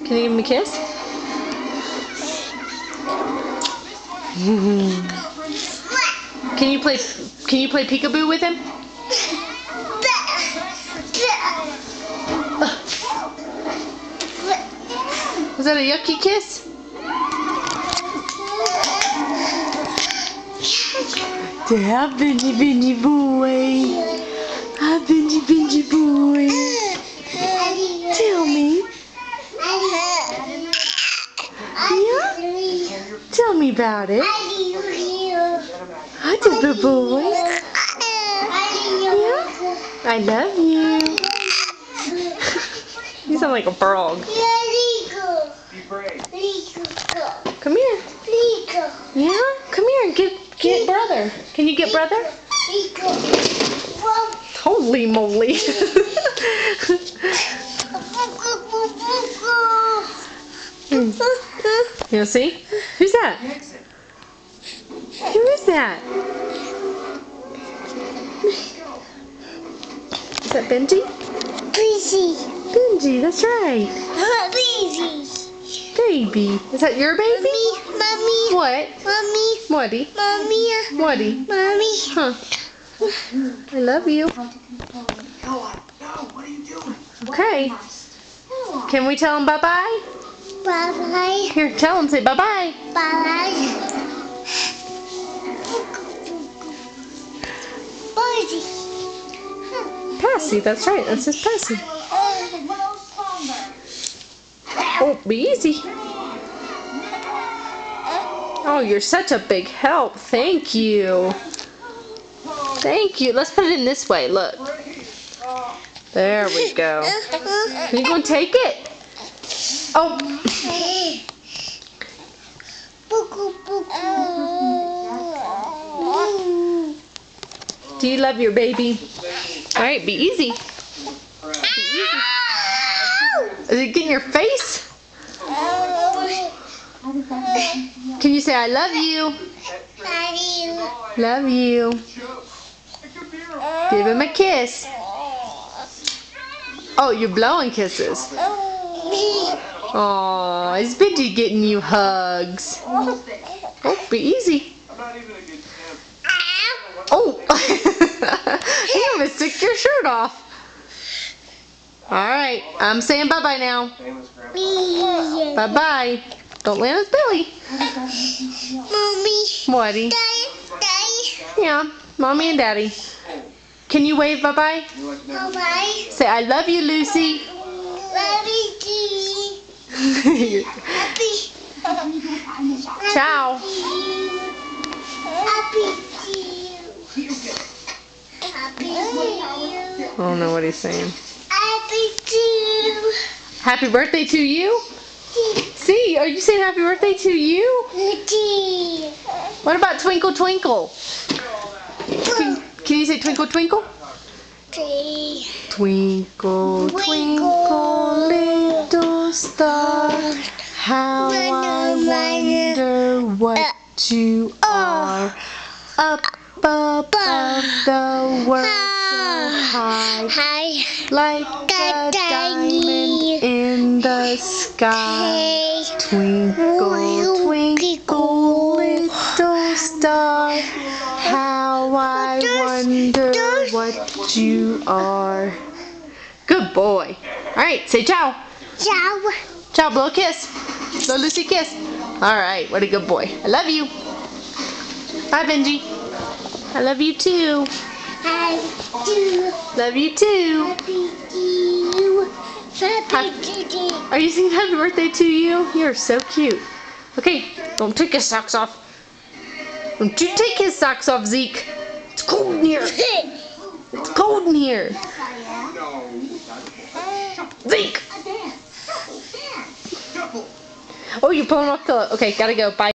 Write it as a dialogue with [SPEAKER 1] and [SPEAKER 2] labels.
[SPEAKER 1] Can you give him a kiss? Can you play peekaboo with him? Was that a yucky kiss? Yeah, Benji boy. Ah, Benji boy. Tell me. Yeah? Tell me about it. Hi, good boy. Yeah? I love you. You sound like a frog. Come here. Yeah? Come here and get brother. Can you get brother? Holy moly. You see? Who's that? Who is that? Is that Benji? Benji, that's right. Baby. Is that your baby?
[SPEAKER 2] Mommy.
[SPEAKER 1] What?
[SPEAKER 2] Mommy.
[SPEAKER 1] Whatty?
[SPEAKER 2] Mommy.
[SPEAKER 1] Whatty?
[SPEAKER 2] Mommy.
[SPEAKER 1] Huh. I love you.
[SPEAKER 3] No, what are you doing?
[SPEAKER 1] Okay. Can we tell him bye-bye?
[SPEAKER 2] Bye-bye.
[SPEAKER 1] Here, tell him. Say bye-bye.
[SPEAKER 2] Bye-bye.
[SPEAKER 1] Passy, that's right. That's his Passy. Oh, be easy. Oh, you're such a big help. Thank you. Thank you. Let's put it in this way. Look. There we go. Are you going to take it? Oh. Do you love your baby? All right, be easy. Be easy. Is it getting your face? Can you say I love you? Love you. Give him a kiss. Oh, you're blowing kisses. Oh, is Benji getting you hugs? Oh, be easy. Oh, you almost took your shirt off. Alright, I'm saying bye-bye now. Bye-bye. Don't land his belly.
[SPEAKER 2] Mommy.
[SPEAKER 1] Whatty?
[SPEAKER 2] Daddy.
[SPEAKER 1] Yeah, Mommy and Daddy. Can you wave bye-bye?
[SPEAKER 2] Bye-bye.
[SPEAKER 1] Say, I love you, Lucy.
[SPEAKER 2] Love you. Happy.
[SPEAKER 1] Ciao.
[SPEAKER 2] Happy to you. Happy to you.
[SPEAKER 1] I don't know what he's saying.
[SPEAKER 2] Happy to you.
[SPEAKER 1] Happy birthday to you? See, are you saying happy birthday to you? What about twinkle twinkle? Can you say twinkle twinkle?
[SPEAKER 2] Twinkle,
[SPEAKER 1] Twinkle twinkle little star, how I wonder what you are. Up above the world so high, like a diamond in the sky. Twinkle, twinkle, little star, how I wonder what you are. Good boy. Alright, say ciao.
[SPEAKER 2] Ciao.
[SPEAKER 1] Ciao, blow a kiss. Blow Lucy a kiss. Alright, what a good boy. I love you. Bye, Benji. I love you too.
[SPEAKER 2] I do.
[SPEAKER 1] Love you too.
[SPEAKER 2] Happy to you. Happy to you.
[SPEAKER 1] Are you singing happy birthday to you? You're so cute. Okay, don't take his socks off. Don't you take his socks off, Zeke. It's cold in here. It's cold in here. Zeke. Oh, you're pulling off the... Okay, gotta go. Bye.